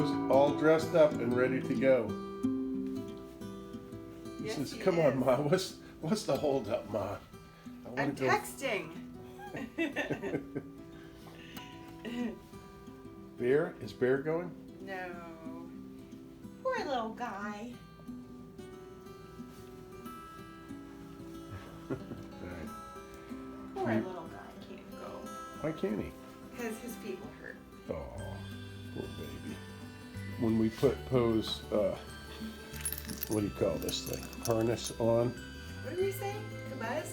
all dressed up and ready to go. He Yes, says, he "Come on, is. Ma. What's the hold up, Ma? I'm texting. Bear? Is Bear going? No. Poor little guy. Alright. Poor little guy can't go. Why can't he? Because his feet will hurt. Oh, poor baby. When we put Poe's, what do you call this thing? Harness on. What did we say? Kabuz?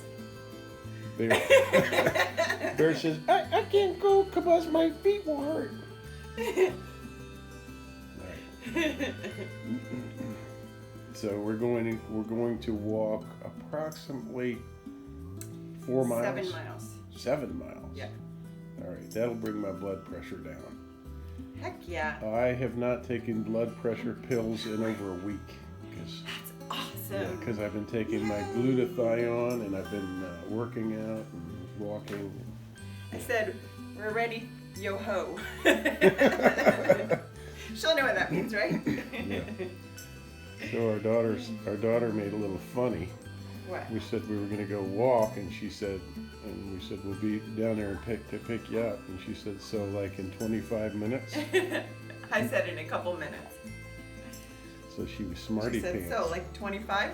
Bear, Bear says, I can't go because my feet will hurt. Right. So we're going to walk approximately 4 miles. 7 miles. 7 miles. Yeah. All right, that'll bring my blood pressure down. Heck yeah. I have not taken blood pressure pills in over a week. That's awesome. Because I've been taking my glutathione and I've been working out and walking. I said, we're ready, yo ho. She'll know what that means, right? Yeah. So our daughter made a little funny. What? We said we were going to go walk, and we said we'll be down there and pick you up, and she said, so like in 25 minutes. I said in a couple minutes. So she was smarty She said, pants. so like 25.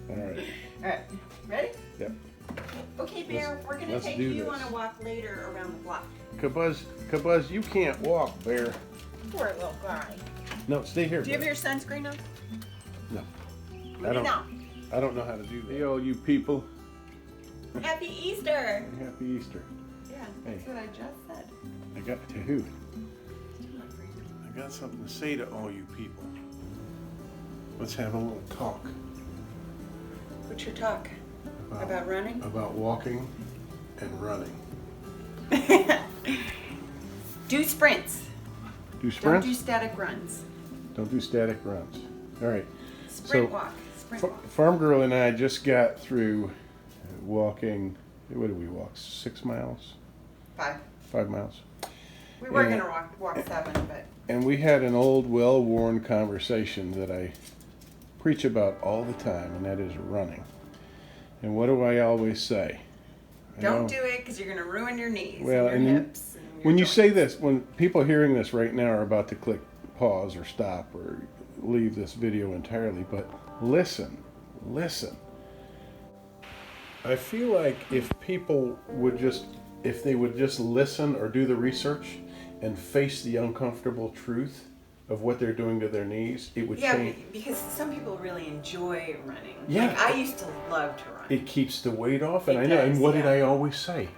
All right. All right, ready? Yep. Okay, Bear, we're gonna let's take do you this. on a walk later around the block. Kabuz, you can't walk, Bear. Poor little guy. No, stay here. Do you have Bear. your sunscreen on? No. Maybe not. I don't know how to do that. Hey, all you people. Happy Easter. Happy Easter. Yeah, that's what I just said. I got to who? I got something to say to all you people. Let's have a little talk. What's your talk? About running? About walking and running. Do sprints. Do sprints? Don't do static runs. Don't do static runs. All right. Sprint walk. Sprint walk. Farm Girl and I just got through walking. What did we walk? 6 miles? 5. 5 miles. We were going to walk 7, but... And we had an old, well-worn conversation that I preach about all the time, and that is running. And what do I always say? Don't do it because you're going to ruin your knees Well, and your and hips. And your when you joints. say this, when people hearing this right now are about to click pause or stop or leave this video entirely, but listen. I feel like if people would just listen or do the research and face the uncomfortable truth of what they're doing to their knees, it would change. Yeah, because some people really enjoy running. Yeah. Like, I used to love to run. It keeps the weight off, and It I know. does, And what did yeah. I always say?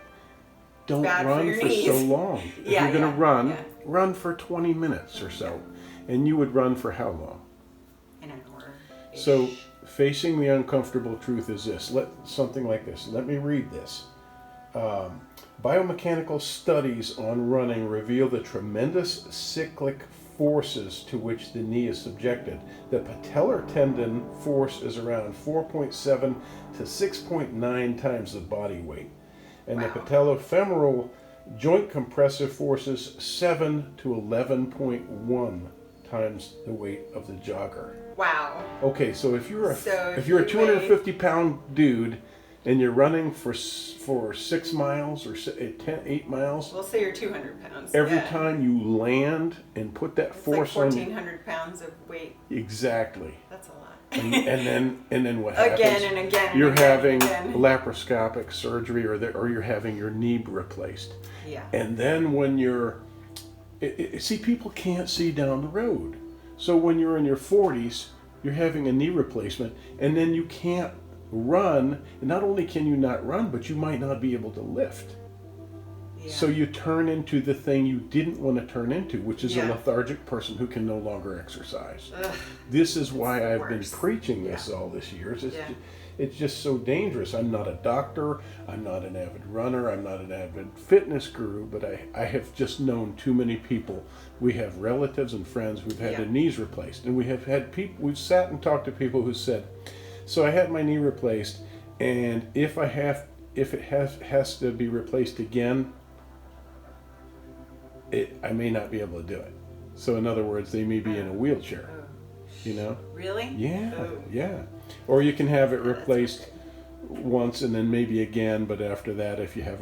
Don't Bad for run your for so knees. long. If Yeah, you're going to yeah, run, yeah. run for 20 minutes or so. And you would run for how long? An hour. So facing the uncomfortable truth is this. Something like this. Let me read this. Biomechanical studies on running reveal the tremendous cyclic forces to which the knee is subjected. The patellar tendon force is around 4.7 to 6.9 times the body weight. And the patellofemoral joint compressive forces 7 to 11.1 times the weight of the jogger. Wow. Okay, so if you're a So if you're a if you 250 pound dude and you're running for 6 miles or 8 miles, We'll say you're 200 pounds. every Yeah. time you land and put that It's like force on 1,400 pounds of weight. exactly, That's a lot. and then what Again happens? and again and You're again having and again. laparoscopic surgery, or you're having your knee replaced. Yeah. And then when see, people can't see down the road. So when you're in your 40s, you're having a knee replacement, and then you can't run. And not only can you not run, but you might not be able to lift. Yeah. So you turn into the thing you didn't want to turn into, which is a Yeah. lethargic person who can no longer exercise. Ugh. This is why the I've been worst. preaching this all this years. Yeah. It's just so dangerous. I'm not a doctor. I'm not an avid runner. I'm not an avid fitness guru, but I have just known too many people. We have relatives and friends who've had Yeah. their knees replaced. And we have had people, we've sat and talked to people who said, so I had my knee replaced, and if it has to be replaced again, I may not be able to do it. So in other words, they may be in a wheelchair. You know? Really? Yeah, Oh. yeah. Or you can have it Yeah, that's replaced once and then maybe again, but after that, if you have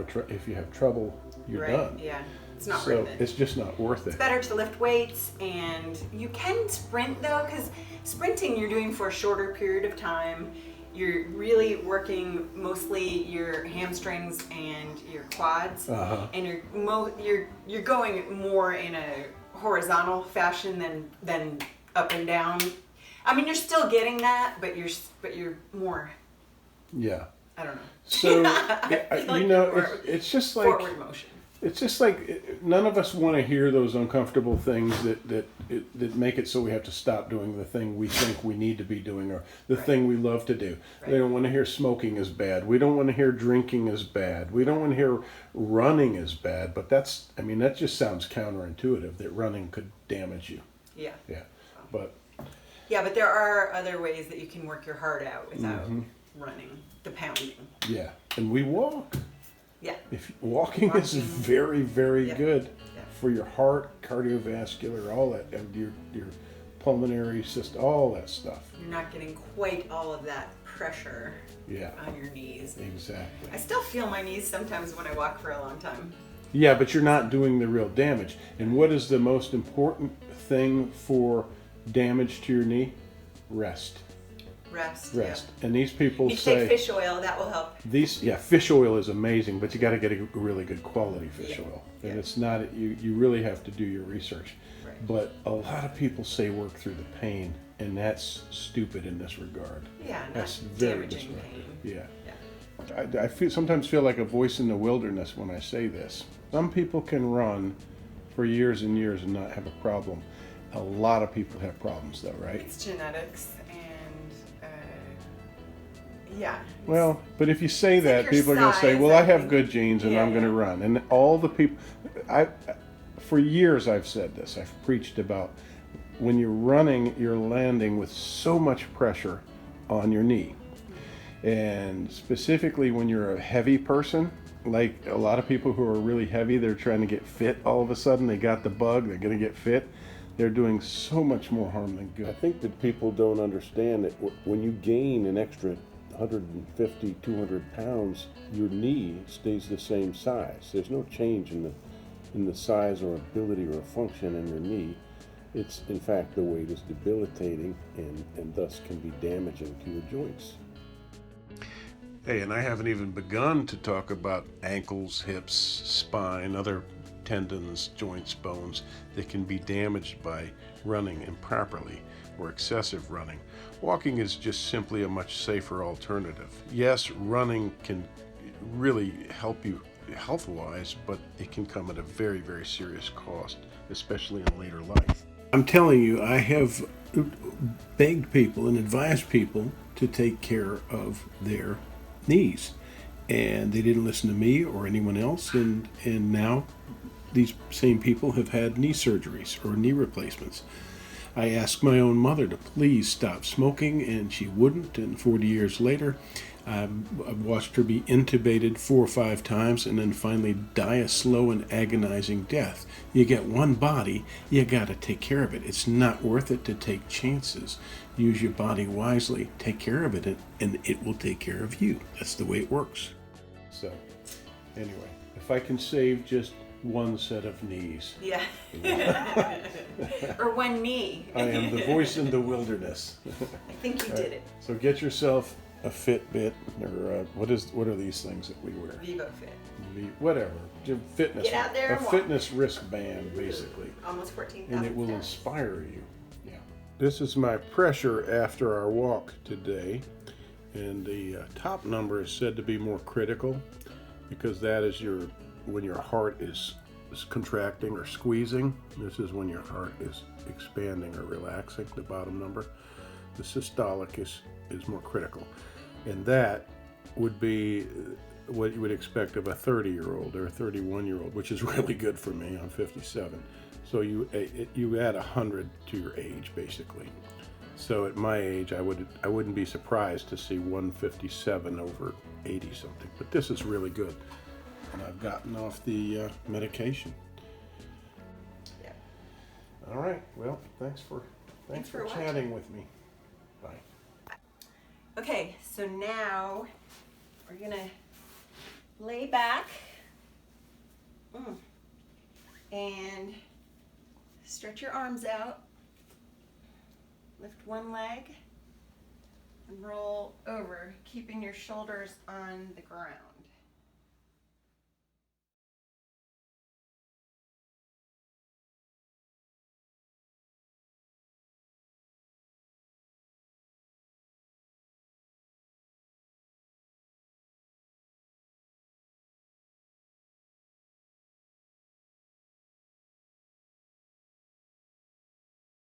trouble, you're Right, done. yeah. It's not So worth it. it's just not worth It's it. better to lift weights, and you can sprint though, because sprinting you're doing for a shorter period of time. You're really working mostly your hamstrings and your quads, and you're going more in a horizontal fashion than up and down. I mean, you're still getting that, but you're more. Yeah. I don't know. So Like it's just like forward motion. it's just like none of us want to hear those uncomfortable things that make it so we have to stop doing the thing we think we need to be doing or the thing we love to do. Right. They don't want to hear smoking is bad. We don't want to hear drinking is bad. We don't want to hear running is bad. But that just sounds counterintuitive that running could damage you. Yeah. Yeah. But there are other ways that you can work your heart out without running, the pounding. yeah, and we walk. Yeah. If walking is very, very good for your heart, cardiovascular, all that, and your pulmonary system, all that stuff. You're not getting quite all of that pressure on your knees. Exactly. I still feel my knees sometimes when I walk for a long time. Yeah, but you're not doing the real damage. And what is the most important thing for damage to your knee? Rest. Rest. And these people You say take fish oil, that will help. fish oil is amazing, but you got to get a really good quality fish oil, and it's not. You really have to do your research. Right. But a lot of people say work through the pain, and that's stupid in this regard. Yeah, not That's very damaging destructive. pain. Yeah. I sometimes feel like a voice in the wilderness when I say this. Some people can run for years and years and not have a problem. A lot of people have problems, though, right? It's genetics and Well, but if you say It's like that, your people are going to say, size, "Well, I I have think. good genes and Yeah, I'm going to yeah. run." And all the people, for years I've said this. I've preached about when you're running, you're landing with so much pressure on your knee, and specifically when you're a heavy person. Like a lot of people who are really heavy, they're trying to get fit. All of a sudden, they got the bug. They're going to get fit. They're doing so much more harm than good. I think that people don't understand that when you gain an extra 150, 200 pounds, your knee stays the same size. There's no change in the size or ability or function in your knee. It's, in fact, the weight is debilitating and thus can be damaging to your joints. Hey, and I haven't even begun to talk about ankles, hips, spine, other tendons, joints, bones that can be damaged by running improperly or excessive running. Walking is just simply a much safer alternative. Yes, running can really help you health-wise, but it can come at a very, very serious cost, especially in later life. I'm telling you, I have begged people and advised people to take care of their knees, and they didn't listen to me or anyone else, and now these same people have had knee surgeries or knee replacements. I asked my own mother to please stop smoking, and she wouldn't, and 40 years later I've watched her be intubated 4 or 5 times and then finally die a slow and agonizing death. You get one body, you got to take care of it. It's not worth it to take chances. Use your body wisely, take care of it, and it will take care of you. That's the way it works. So, anyway, if I can save just one set of knees. Yeah. Or one knee. I am the voice in the wilderness. I think you did it. So get yourself a Fitbit, or what are these things that we wear? VivoFit. Whatever. Fitness. Get out there a and walk. fitness wristband, basically. Almost 14,000 And it will steps. inspire you. Yeah. This is my pressure after our walk today. And the top number is said to be more critical because that is when your heart is contracting or squeezing. This is when your heart is expanding or relaxing, the bottom number. The systolic is more critical. And that would be what you would expect of a 30-year-old or a 31-year-old, which is really good for me. I'm 57. So you add 100 to your age, basically. So at my age, I wouldn't be surprised to see 157 over 80 something. But this is really good. And I've gotten off the medication. Thanks for for chatting with me. Bye. Okay, so now we're gonna lay back and stretch your arms out. Lift one leg and roll over, keeping your shoulders on the ground.